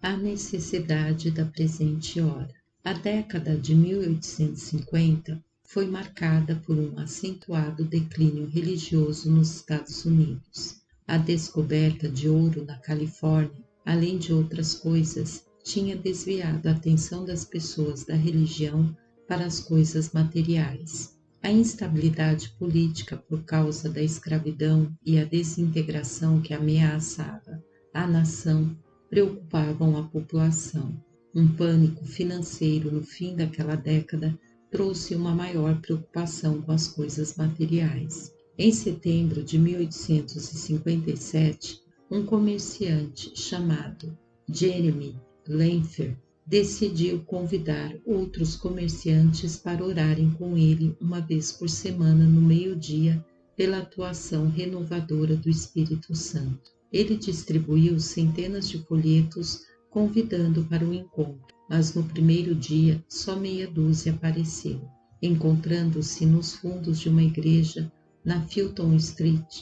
A necessidade da presente hora. A década de 1850 foi marcada por um acentuado declínio religioso nos Estados Unidos. A descoberta de ouro na Califórnia, além de outras coisas, tinha desviado a atenção das pessoas da religião para as coisas materiais. A instabilidade política por causa da escravidão e a desintegração que ameaçava a nação preocupavam a população. Um pânico financeiro no fim daquela década trouxe uma maior preocupação com as coisas materiais. Em setembro de 1857, um comerciante chamado Jeremy Lanphier decidiu convidar outros comerciantes para orarem com ele uma vez por semana no meio-dia pela atuação renovadora do Espírito Santo. Ele distribuiu centenas de folhetos convidando para o encontro, mas no primeiro dia só meia dúzia apareceu. Encontrando-se nos fundos de uma igreja na Fulton Street,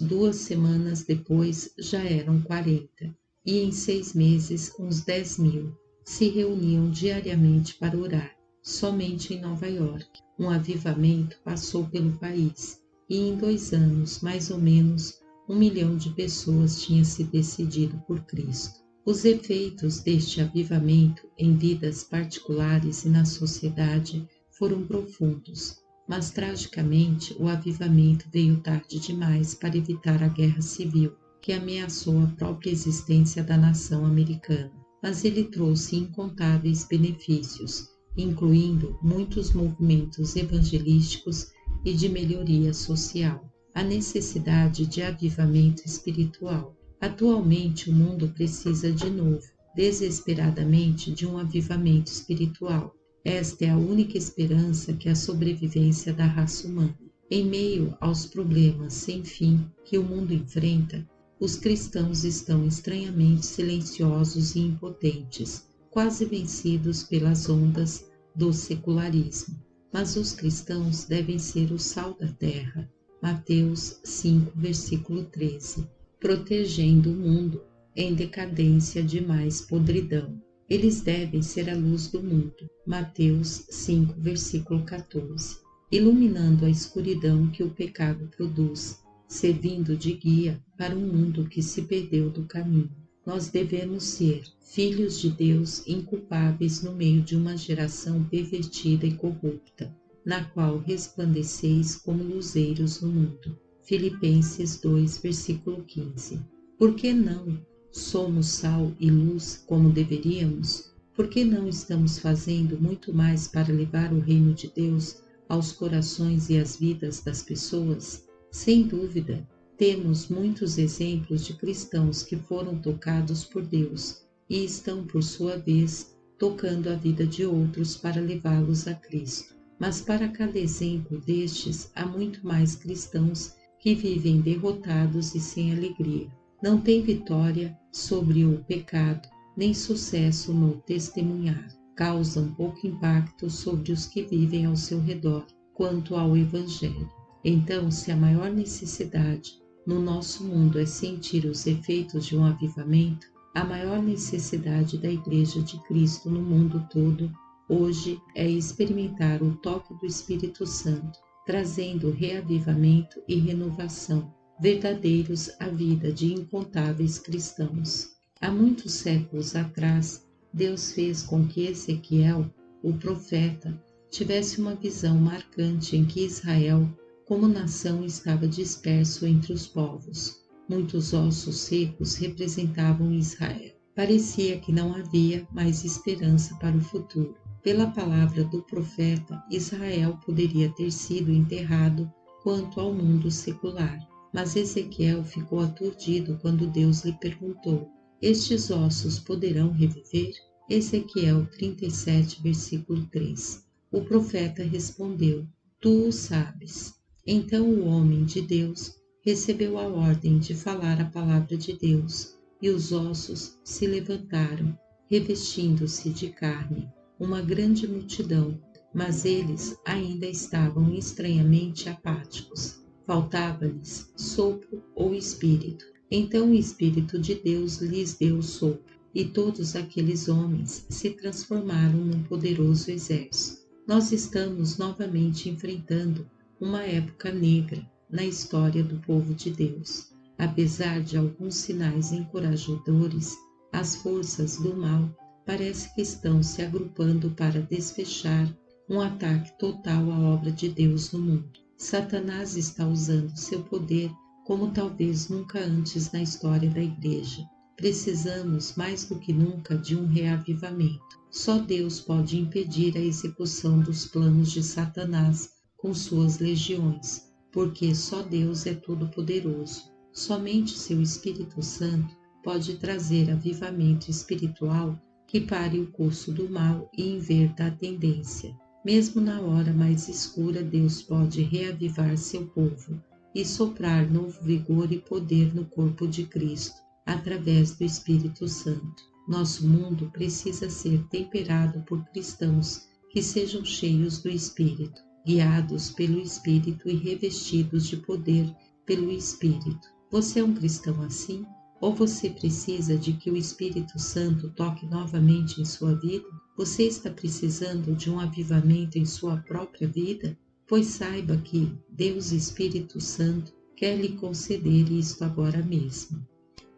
2 semanas depois já eram 40, e em 6 meses uns 10.000 se reuniam diariamente para orar. Somente em Nova York, um avivamento passou pelo país, e em 2 anos, mais ou menos, 1 milhão de pessoas tinha se decidido por Cristo. Os efeitos deste avivamento em vidas particulares e na sociedade foram profundos, mas tragicamente o avivamento veio tarde demais para evitar a guerra civil, que ameaçou a própria existência da nação americana. Mas ele trouxe incontáveis benefícios, incluindo muitos movimentos evangelísticos e de melhoria social. A necessidade de avivamento espiritual. Atualmente o mundo precisa de novo, desesperadamente, de um avivamento espiritual. Esta é a única esperança que a sobrevivência da raça humana. Em meio aos problemas sem fim que o mundo enfrenta, os cristãos estão estranhamente silenciosos e impotentes, quase vencidos pelas ondas do secularismo. Mas os cristãos devem ser o sal da terra. Mateus 5, versículo 13. Protegendo o mundo em decadência de mais podridão. Eles devem ser a luz do mundo. Mateus 5, versículo 14. Iluminando a escuridão que o pecado produz, servindo de guia para um mundo que se perdeu do caminho. Nós devemos ser filhos de Deus inculpáveis no meio de uma geração pervertida e corrupta, na qual resplandeceis como luzeiros no mundo. Filipenses 2, versículo 15. Por que não somos sal e luz como deveríamos? Por que não estamos fazendo muito mais para levar o reino de Deus aos corações e às vidas das pessoas? Sem dúvida, temos muitos exemplos de cristãos que foram tocados por Deus e estão, por sua vez, tocando a vida de outros para levá-los a Cristo. Mas para cada exemplo destes, há muito mais cristãos que vivem derrotados e sem alegria. Não tem vitória sobre o pecado, nem sucesso no testemunhar. Causam pouco impacto sobre os que vivem ao seu redor quanto ao Evangelho. Então, se a maior necessidade no nosso mundo é sentir os efeitos de um avivamento, a maior necessidade da Igreja de Cristo no mundo todo hoje é experimentar o toque do Espírito Santo, trazendo reavivamento e renovação verdadeiros à vida de incontáveis cristãos. Há muitos séculos atrás, Deus fez com que Ezequiel, o profeta, tivesse uma visão marcante em que Israel, como nação, estava disperso entre os povos. Muitos ossos secos representavam Israel. Parecia que não havia mais esperança para o futuro. Pela palavra do profeta, Israel poderia ter sido enterrado quanto ao mundo secular. Mas Ezequiel ficou aturdido quando Deus lhe perguntou: estes ossos poderão reviver? Ezequiel 37, versículo 3. O profeta respondeu: tu o sabes. Então o homem de Deus recebeu a ordem de falar a palavra de Deus, e os ossos se levantaram, revestindo-se de carne, uma grande multidão, mas eles ainda estavam estranhamente apáticos. Faltava-lhes sopro ou espírito. Então o Espírito de Deus lhes deu o sopro, e todos aqueles homens se transformaram num poderoso exército. Nós estamos novamente enfrentando uma época negra na história do povo de Deus. Apesar de alguns sinais encorajadores, as forças do mal parece que estão se agrupando para desfechar um ataque total à obra de Deus no mundo. Satanás está usando seu poder como talvez nunca antes na história da Igreja. Precisamos mais do que nunca de um reavivamento. Só Deus pode impedir a execução dos planos de Satanás com suas legiões, porque só Deus é todo-poderoso. Somente seu Espírito Santo pode trazer avivamento espiritual que pare o curso do mal e inverta a tendência. Mesmo na hora mais escura, Deus pode reavivar seu povo e soprar novo vigor e poder no corpo de Cristo, através do Espírito Santo. Nosso mundo precisa ser temperado por cristãos que sejam cheios do Espírito, guiados pelo Espírito e revestidos de poder pelo Espírito. Você é um cristão assim? Ou você precisa de que o Espírito Santo toque novamente em sua vida? Você está precisando de um avivamento em sua própria vida? Pois saiba que Deus Espírito Santo quer lhe conceder isto agora mesmo.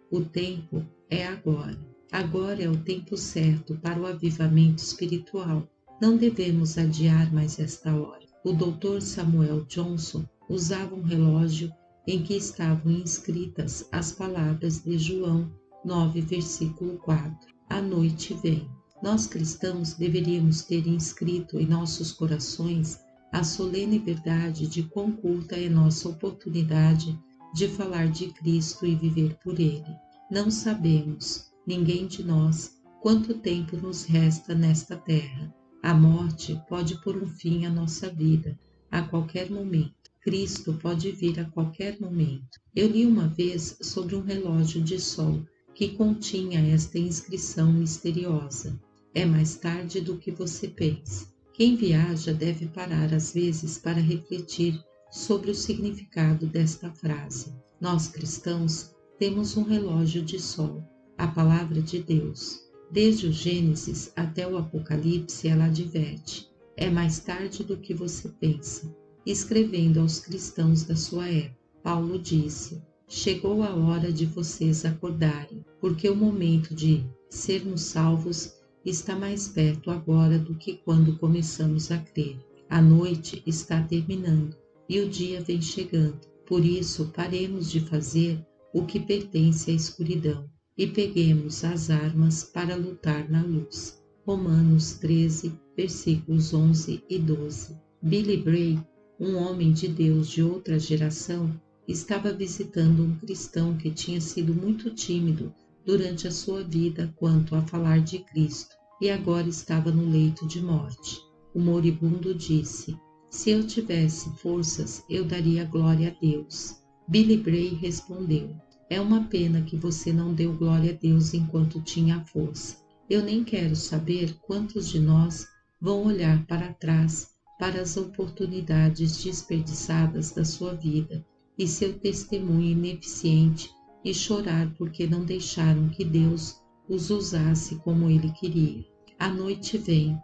O tempo é agora. Agora é o tempo certo para o avivamento espiritual. Não devemos adiar mais esta hora. O Dr. Samuel Johnson usava um relógio em que estavam inscritas as palavras de João 9, versículo 4. A noite vem. Nós cristãos deveríamos ter inscrito em nossos corações a solene verdade de quão curta é nossa oportunidade de falar de Cristo e viver por Ele. Não sabemos, ninguém de nós, quanto tempo nos resta nesta terra. A morte pode pôr um fim à nossa vida, a qualquer momento. Cristo pode vir a qualquer momento. Eu li uma vez sobre um relógio de sol que continha esta inscrição misteriosa: é mais tarde do que você pensa. Quem viaja deve parar às vezes para refletir sobre o significado desta frase. Nós cristãos temos um relógio de sol, a palavra de Deus. Desde o Gênesis até o Apocalipse ela adverte: é mais tarde do que você pensa. Escrevendo aos cristãos da sua época, Paulo disse: chegou a hora de vocês acordarem, porque o momento de sermos salvos está mais perto agora do que quando começamos a crer. A noite está terminando e o dia vem chegando. Por isso, paremos de fazer o que pertence à escuridão e peguemos as armas para lutar na luz. Romanos 13, versículos 11 e 12. Billy Graham, um homem de Deus de outra geração, estava visitando um cristão que tinha sido muito tímido durante a sua vida quanto a falar de Cristo e agora estava no leito de morte. O moribundo disse: se eu tivesse forças, eu daria glória a Deus. Billy Graham respondeu: é uma pena que você não deu glória a Deus enquanto tinha força. Eu nem quero saber quantos de nós vão olhar para trás para as oportunidades desperdiçadas da sua vida e seu testemunho ineficiente e chorar porque não deixaram que Deus os usasse como Ele queria. A noite vem,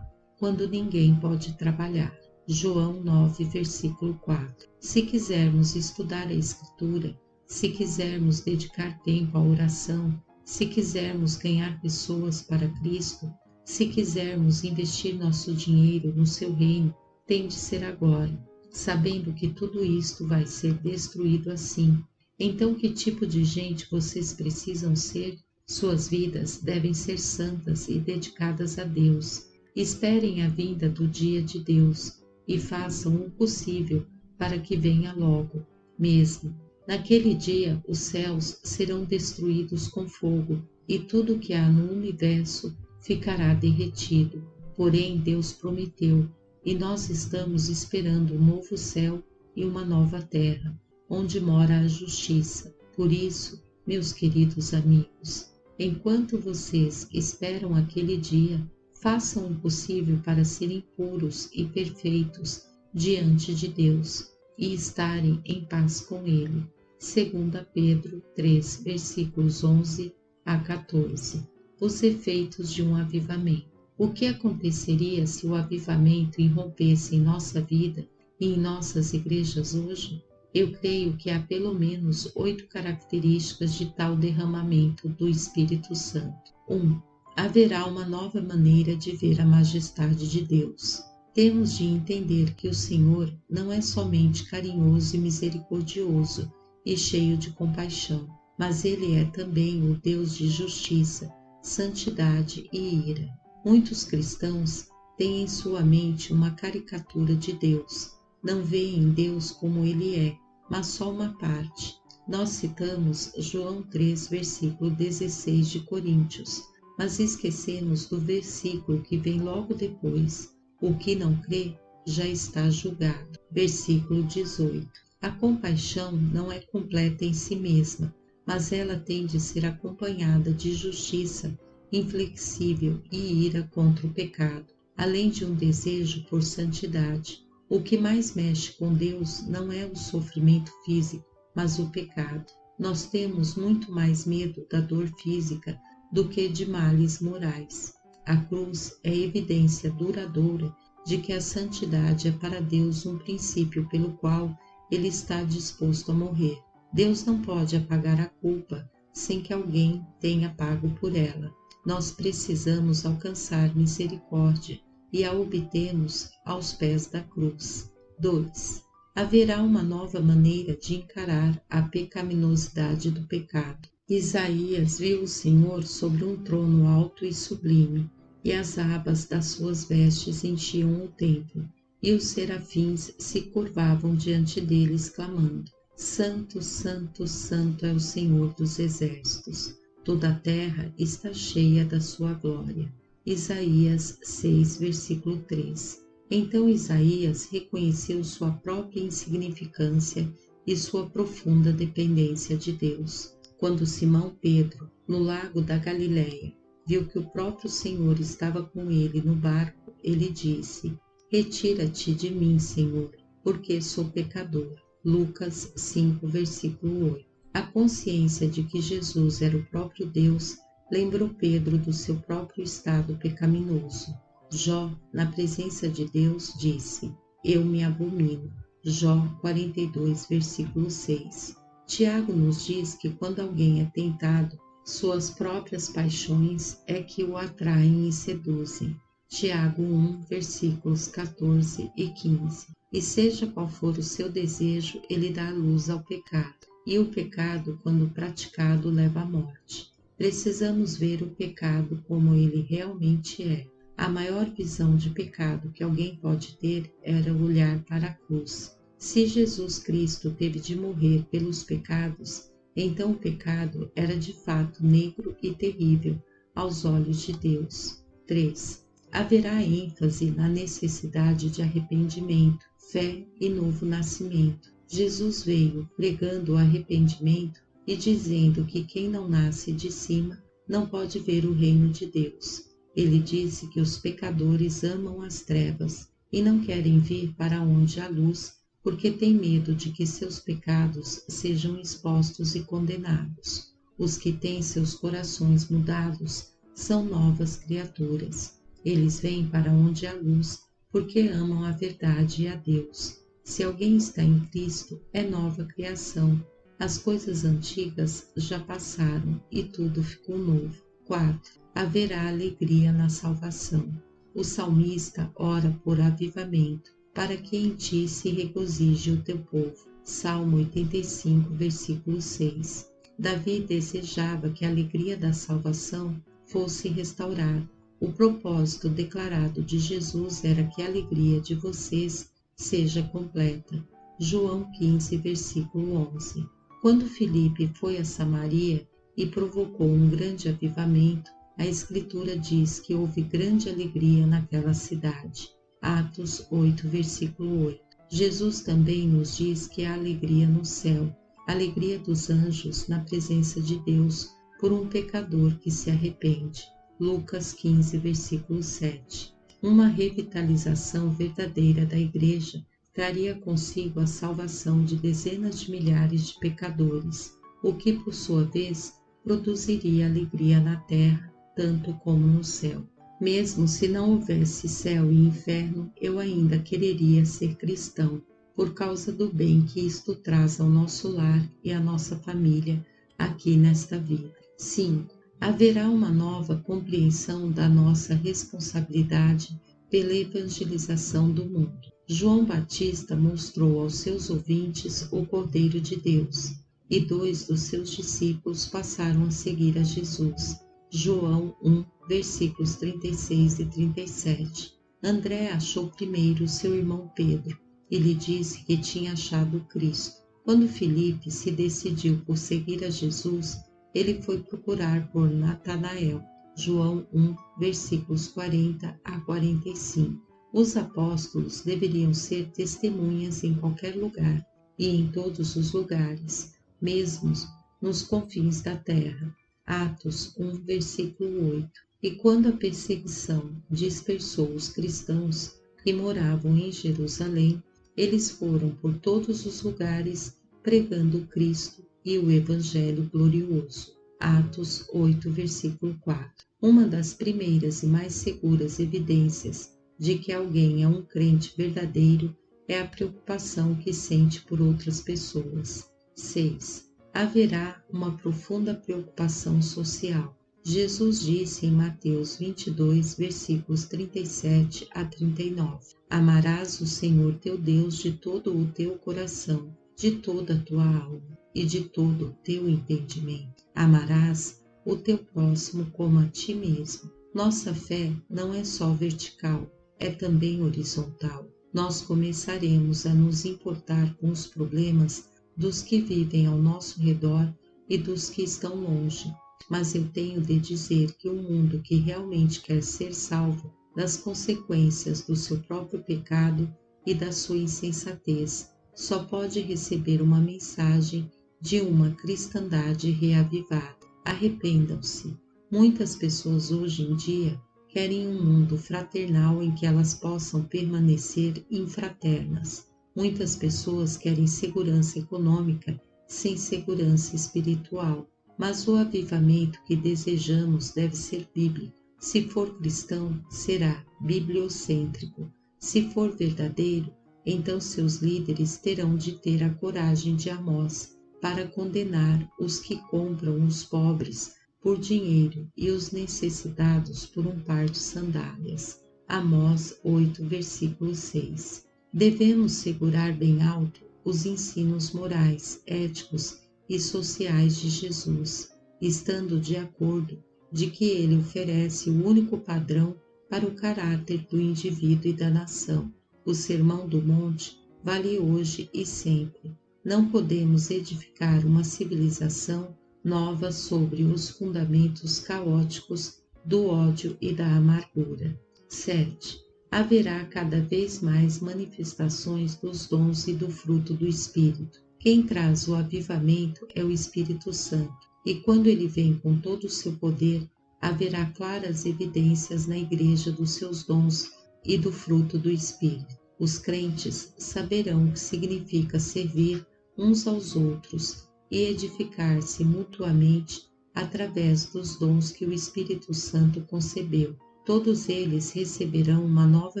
quando ninguém pode trabalhar. João 9, versículo 4. Se quisermos estudar a Escritura, se quisermos dedicar tempo à oração, se quisermos ganhar pessoas para Cristo, se quisermos investir nosso dinheiro no seu reino, tem de ser agora, sabendo que tudo isto vai ser destruído assim. Então, que tipo de gente vocês precisam ser? Suas vidas devem ser santas e dedicadas a Deus. Esperem a vinda do dia de Deus e façam o possível para que venha logo. Mesmo naquele dia, os céus serão destruídos com fogo e tudo o que há no universo ficará derretido. Porém, Deus prometeu, e nós estamos esperando um novo céu e uma nova terra, onde mora a justiça. Por isso, meus queridos amigos, enquanto vocês esperam aquele dia, façam o possível para serem puros e perfeitos diante de Deus e estarem em paz com Ele. 2 Pedro 3, versículos 11 a 14. os efeitos de um avivamento. O que aconteceria se o avivamento irrompesse em nossa vida e em nossas igrejas hoje? Eu creio que há pelo menos 8 características de tal derramamento do Espírito Santo. 1. Haverá uma nova maneira de ver a majestade de Deus. Temos de entender que o Senhor não é somente carinhoso e misericordioso e cheio de compaixão, mas Ele é também o Deus de justiça, santidade e ira. Muitos cristãos têm em sua mente uma caricatura de Deus. Não veem Deus como Ele é, mas só uma parte. Nós citamos João 3, versículo 16 de Coríntios, mas esquecemos do versículo que vem logo depois. O que não crê já está julgado. Versículo 18. A compaixão não é completa em si mesma, mas ela tem de ser acompanhada de justiça inflexível e ira contra o pecado, além de um desejo por santidade. O que mais mexe com Deus não é o sofrimento físico, mas o pecado. Nós temos muito mais medo da dor física do que de males morais. A cruz é evidência duradoura de que a santidade é para Deus um princípio pelo qual Ele está disposto a morrer. Deus não pode apagar a culpa sem que alguém tenha pago por ela. Nós precisamos alcançar misericórdia e a obtemos aos pés da cruz. 2. Haverá uma nova maneira de encarar a pecaminosidade do pecado. Isaías viu o Senhor sobre um trono alto e sublime, e as abas das suas vestes enchiam o templo, e os serafins se curvavam diante dele, exclamando: Santo, Santo, Santo é o Senhor dos exércitos. Toda a terra está cheia da sua glória. Isaías 6, versículo 3. Então Isaías reconheceu sua própria insignificância e sua profunda dependência de Deus. Quando Simão Pedro, no lago da Galileia, viu que o próprio Senhor estava com ele no barco, ele disse: Retira-te de mim, Senhor, porque sou pecador. Lucas 5, versículo 8. A consciência de que Jesus era o próprio Deus lembrou Pedro do seu próprio estado pecaminoso. Jó, na presença de Deus, disse: Eu me abomino. Jó 42, versículo 6. Tiago nos diz que quando alguém é tentado, suas próprias paixões é que o atraem e seduzem. Tiago 1, versículos 14 e 15. E seja qual for o seu desejo, ele dá luz ao pecado. E o pecado, quando praticado, leva à morte. Precisamos ver o pecado como ele realmente é. A maior visão de pecado que alguém pode ter era olhar para a cruz. Se Jesus Cristo teve de morrer pelos pecados, então o pecado era de fato negro e terrível aos olhos de Deus. 3. Haverá ênfase na necessidade de arrependimento, fé e novo nascimento. Jesus veio pregando o arrependimento e dizendo que quem não nasce de cima não pode ver o reino de Deus. Ele disse que os pecadores amam as trevas e não querem vir para onde há luz, porque têm medo de que seus pecados sejam expostos e condenados. Os que têm seus corações mudados são novas criaturas. Eles vêm para onde há luz, porque amam a verdade e a Deus. Se alguém está em Cristo, é nova criação. As coisas antigas já passaram e tudo ficou novo. 4. Haverá alegria na salvação. O salmista ora por avivamento, para que em ti se regozije o teu povo. Salmo 85, versículo 6. Davi desejava que a alegria da salvação fosse restaurada. O propósito declarado de Jesus era que a alegria de vocês seja completa. João 15, versículo 11. Quando Filipe foi a Samaria e provocou um grande avivamento, a Escritura diz que houve grande alegria naquela cidade. Atos 8, versículo 8. Jesus também nos diz que há alegria no céu, alegria dos anjos na presença de Deus por um pecador que se arrepende. Lucas 15, versículo 7. Uma revitalização verdadeira da Igreja traria consigo a salvação de dezenas de milhares de pecadores, o que, por sua vez, produziria alegria na terra, tanto como no céu. Mesmo se não houvesse céu e inferno, eu ainda quereria ser cristão, por causa do bem que isto traz ao nosso lar e à nossa família aqui nesta vida. 5. Haverá uma nova compreensão da nossa responsabilidade pela evangelização do mundo. João Batista mostrou aos seus ouvintes o Cordeiro de Deus, e 2 dos seus discípulos passaram a seguir a Jesus. João 1, versículos 36 e 37. André achou primeiro seu irmão Pedro e lhe disse que tinha achado Cristo. Quando Filipe se decidiu por seguir a Jesus, ele foi procurar por Natanael. João 1, versículos 40 a 45. Os apóstolos deveriam ser testemunhas em qualquer lugar e em todos os lugares, mesmo nos confins da terra. Atos 1, versículo 8. E quando a perseguição dispersou os cristãos que moravam em Jerusalém, eles foram por todos os lugares pregando Cristo e o Evangelho glorioso. Atos 8, versículo 4. Uma das primeiras e mais seguras evidências de que alguém é um crente verdadeiro é a preocupação que sente por outras pessoas. 6. Haverá uma profunda preocupação social. Jesus disse em Mateus 22, versículos 37 a 39, Amarás o Senhor teu Deus de todo o teu coração, de toda a tua alma e de todo o teu entendimento. Amarás o teu próximo como a ti mesmo. Nossa fé não é só vertical, é também horizontal. Nós começaremos a nos importar com os problemas dos que vivem ao nosso redor e dos que estão longe. Mas eu tenho de dizer que o mundo que realmente quer ser salvo das consequências do seu próprio pecado e da sua insensatez só pode receber uma mensagem de uma cristandade reavivada. Arrependam-se. Muitas pessoas hoje em dia querem um mundo fraternal em que elas possam permanecer infraternas. Muitas pessoas querem segurança econômica sem segurança espiritual. Mas o avivamento que desejamos deve ser bíblico. Se for cristão, será bibliocêntrico. Se for verdadeiro, então seus líderes terão de ter a coragem de Amós para condenar os que compram os pobres por dinheiro e os necessitados por um par de sandálias. Amós 8, versículo 6. Devemos segurar bem alto os ensinos morais, éticos e sociais de Jesus, estando de acordo de que ele oferece o único padrão para o caráter do indivíduo e da nação. O Sermão do Monte vale hoje e sempre. Não podemos edificar uma civilização nova sobre os fundamentos caóticos do ódio e da amargura. 7. Haverá cada vez mais manifestações dos dons e do fruto do Espírito. Quem traz o avivamento é o Espírito Santo, e quando ele vem com todo o seu poder, haverá claras evidências na igreja dos seus dons e do fruto do Espírito. Os crentes saberão o que significa servir uns aos outros e edificar-se mutuamente através dos dons que o Espírito Santo concebeu. Todos eles receberão uma nova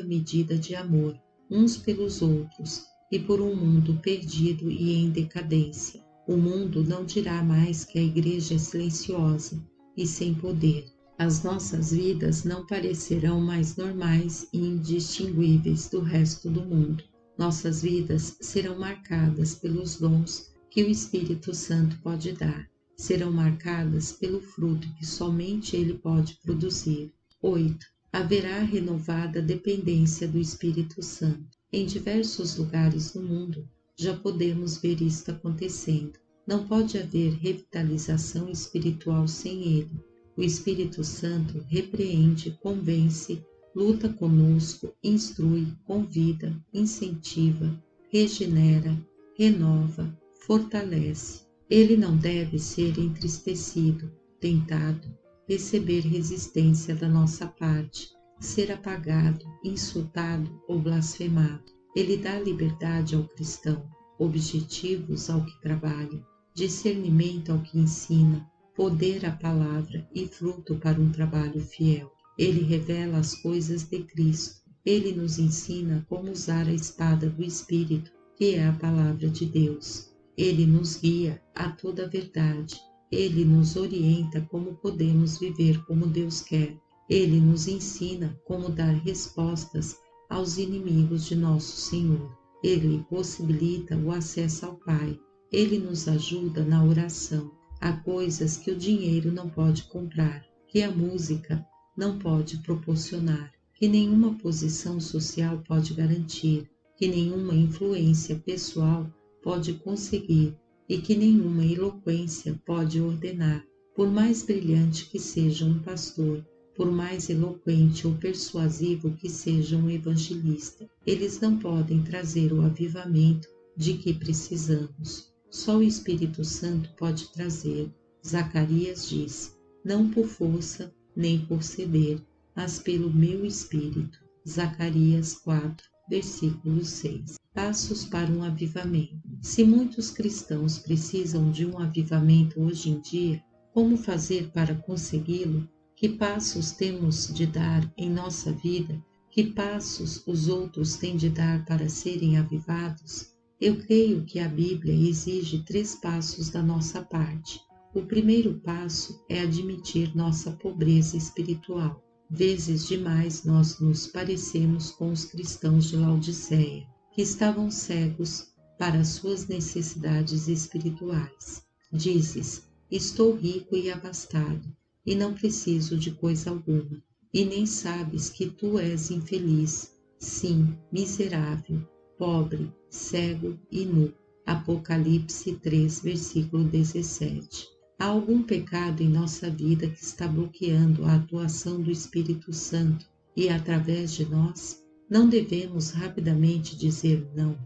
medida de amor, uns pelos outros, e por um mundo perdido e em decadência. O mundo não dirá mais que a igreja é silenciosa e sem poder. As nossas vidas não parecerão mais normais e indistinguíveis do resto do mundo. Nossas vidas serão marcadas pelos dons que o Espírito Santo pode dar. Serão marcadas pelo fruto que somente ele pode produzir. 8. Haverá renovada dependência do Espírito Santo. Em diversos lugares do mundo já podemos ver isto acontecendo. Não pode haver revitalização espiritual sem ele. O Espírito Santo repreende, convence, luta conosco, instrui, convida, incentiva, regenera, renova, fortalece. Ele não deve ser entristecido, tentado, receber resistência da nossa parte, ser apagado, insultado ou blasfemado. Ele dá liberdade ao cristão, objetivos ao que trabalha, discernimento ao que ensina, poder à palavra e fruto para um trabalho fiel. Ele revela as coisas de Cristo. Ele nos ensina como usar a espada do Espírito, que é a palavra de Deus. Ele nos guia a toda a verdade. Ele nos orienta como podemos viver como Deus quer. Ele nos ensina como dar respostas aos inimigos de nosso Senhor. Ele possibilita o acesso ao Pai. Ele nos ajuda na oração. Há coisas que o dinheiro não pode comprar, que a música não pode proporcionar, que nenhuma posição social pode garantir, que nenhuma influência pessoal pode conseguir e que nenhuma eloquência pode ordenar. Por mais brilhante que seja um pastor, por mais eloquente ou persuasivo que seja um evangelista, eles não podem trazer o avivamento de que precisamos. Só o Espírito Santo pode trazer. Zacarias disse: não por força nem por ceder, mas pelo meu Espírito. Zacarias 4, versículo 6. Passos para um avivamento. Se muitos cristãos precisam de um avivamento hoje em dia, como fazer para consegui-lo? Que passos temos de dar em nossa vida? Que passos os outros têm de dar para serem avivados? Eu creio que a Bíblia exige 3 passos da nossa parte. O primeiro passo é admitir nossa pobreza espiritual. Vezes demais nós nos parecemos com os cristãos de Laodiceia, que estavam cegos para suas necessidades espirituais. Dizes: estou rico e abastado, e não preciso de coisa alguma, e nem sabes que tu és infeliz, sim, miserável, pobre, cego e nu. Apocalipse 3, versículo 17. Há algum pecado em nossa vida que está bloqueando a atuação do Espírito Santo e através de nós? Não devemos rapidamente dizer não.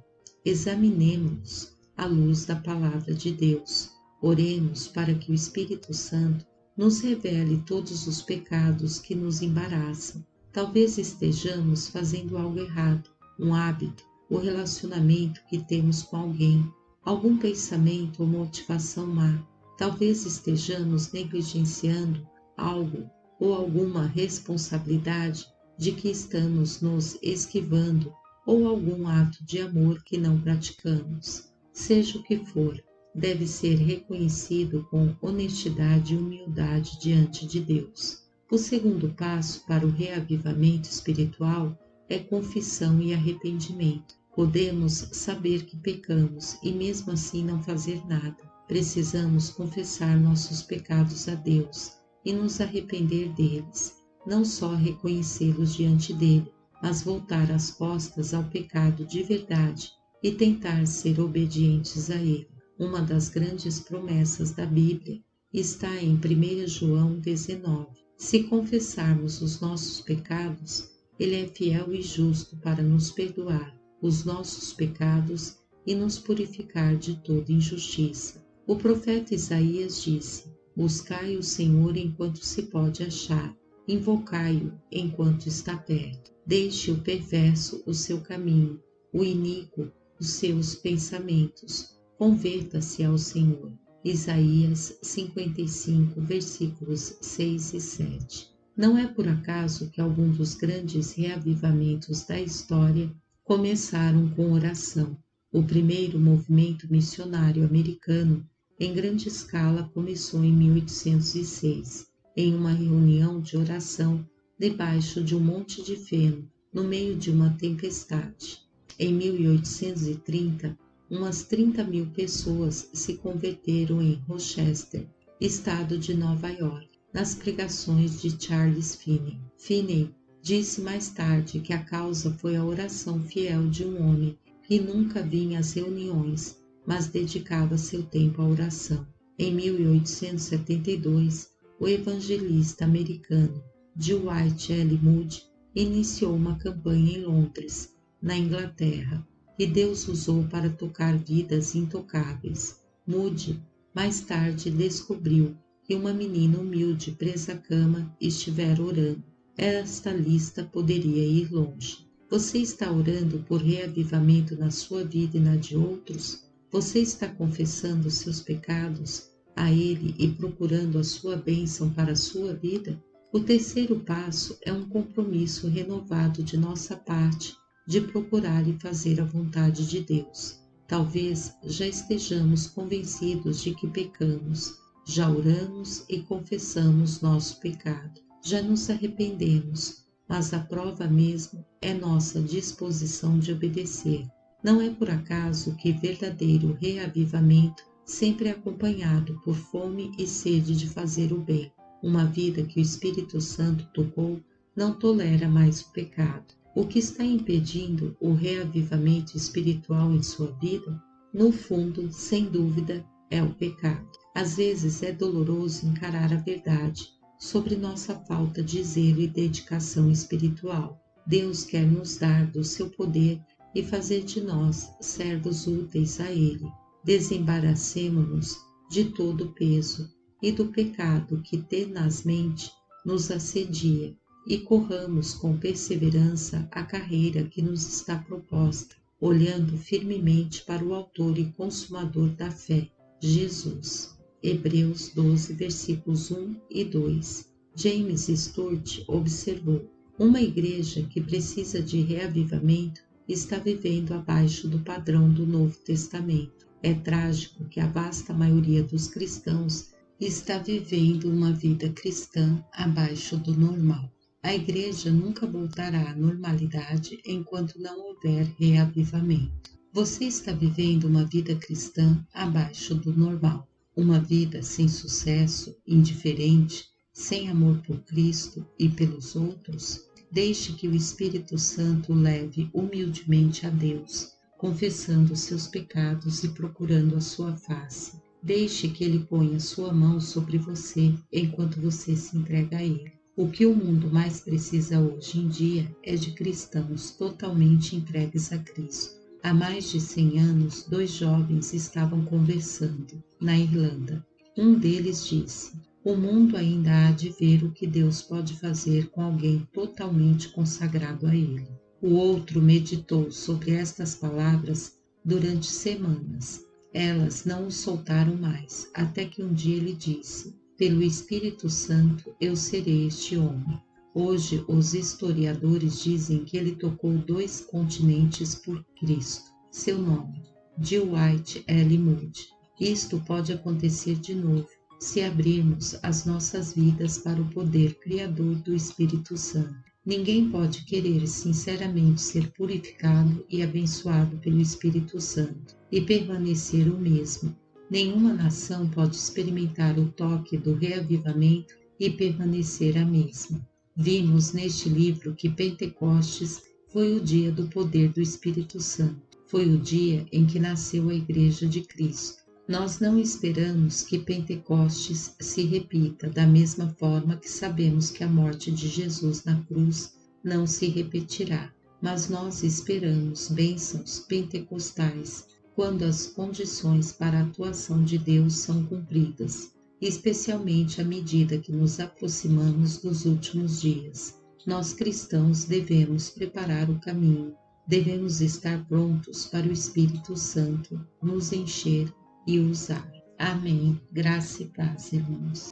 Examinemo-nos à luz da palavra de Deus. Oremos para que o Espírito Santo nos revele todos os pecados que nos embaraçam. Talvez estejamos fazendo algo errado, um hábito, o relacionamento que temos com alguém, algum pensamento ou motivação má. Talvez estejamos negligenciando algo ou alguma responsabilidade de que estamos nos esquivando ou algum ato de amor que não praticamos. Seja o que for, deve ser reconhecido com honestidade e humildade diante de Deus. O segundo passo para o reavivamento espiritual é confissão e arrependimento. Podemos saber que pecamos e mesmo assim não fazer nada. Precisamos confessar nossos pecados a Deus e nos arrepender deles, não só reconhecê-los diante dele, mas voltar as costas ao pecado de verdade e tentar ser obedientes a ele. Uma das grandes promessas da Bíblia está em 1 João 19. Se confessarmos os nossos pecados, ele é fiel e justo para nos perdoar os nossos pecados e nos purificar de toda injustiça. O profeta Isaías disse: buscai o Senhor enquanto se pode achar, invocai-o enquanto está perto. Deixe o perverso o seu caminho, o iníquo os seus pensamentos. Converta-se ao Senhor. Isaías 55, versículos 6 e 7. Não é por acaso que alguns dos grandes reavivamentos da história começaram com oração. O primeiro movimento missionário americano em grande escala começou em 1806, em uma reunião de oração debaixo de um monte de feno, no meio de uma tempestade. Em 1830, umas 30.000 pessoas se converteram em Rochester, estado de Nova York, nas pregações de Charles Finney. Finney disse mais tarde que a causa foi a oração fiel de um homem que nunca vinha às reuniões, mas dedicava seu tempo à oração. Em 1872, o evangelista americano Dwight L. Moody iniciou uma campanha em Londres, na Inglaterra, que Deus usou para tocar vidas intocáveis. Moody, mais tarde, descobriu que uma menina humilde presa à cama estivera orando. Esta lista poderia ir longe. Você está orando por reavivamento na sua vida e na de outros? Você está confessando seus pecados? a Ele e procurando a sua bênção para a sua vida? O terceiro passo é um compromisso renovado de nossa parte de procurar e fazer a vontade de Deus. Talvez já estejamos convencidos de que pecamos, já oramos e confessamos nosso pecado, já nos arrependemos, mas a prova mesmo é nossa disposição de obedecer. Não é por acaso que verdadeiro reavivamento sempre é acompanhado por fome e sede de fazer o bem. Uma vida que o Espírito Santo tocou não tolera mais o pecado. O que está impedindo o reavivamento espiritual em sua vida, no fundo, sem dúvida, é o pecado. Às vezes é doloroso encarar a verdade sobre nossa falta de zelo e dedicação espiritual. Deus quer nos dar do seu poder e fazer de nós servos úteis a Ele. Desembaracemo-nos de todo o peso e do pecado que tenazmente nos assedia e corramos com perseverança a carreira que nos está proposta, olhando firmemente para o autor e consumador da fé, Jesus. Hebreus 12, versículos 1 e 2. James Sturt observou: uma igreja que precisa de reavivamento está vivendo abaixo do padrão do Novo Testamento. É trágico que a vasta maioria dos cristãos está vivendo uma vida cristã abaixo do normal. A igreja nunca voltará à normalidade enquanto não houver reavivamento. Você está vivendo uma vida cristã abaixo do normal. Uma vida sem sucesso, indiferente, sem amor por Cristo e pelos outros? Deixe que o Espírito Santo o leve humildemente a Deus, confessando seus pecados e procurando a sua face. Deixe que Ele ponha sua mão sobre você enquanto você se entrega a Ele. O que o mundo mais precisa hoje em dia é de cristãos totalmente entregues a Cristo. Há mais de 100 anos, 2 jovens estavam conversando na Irlanda. Um deles disse: o mundo ainda há de ver o que Deus pode fazer com alguém totalmente consagrado a Ele. O outro meditou sobre estas palavras durante semanas. Elas não o soltaram mais, até que um dia ele disse: pelo Espírito Santo eu serei este homem. Hoje os historiadores dizem que ele tocou 2 continentes por Cristo. Seu nome, Dwight L. Moody. Isto pode acontecer de novo, se abrirmos as nossas vidas para o poder criador do Espírito Santo. Ninguém pode querer sinceramente ser purificado e abençoado pelo Espírito Santo e permanecer o mesmo. Nenhuma nação pode experimentar o toque do reavivamento e permanecer a mesma. Vimos neste livro que Pentecostes foi o dia do poder do Espírito Santo. Foi o dia em que nasceu a Igreja de Cristo. Nós não esperamos que Pentecostes se repita da mesma forma que sabemos que a morte de Jesus na cruz não se repetirá, mas nós esperamos bênçãos pentecostais quando as condições para a atuação de Deus são cumpridas, especialmente à medida que nos aproximamos dos últimos dias. Nós cristãos devemos preparar o caminho, devemos estar prontos para o Espírito Santo nos encher e usar. Amém. Graça e paz, irmãos.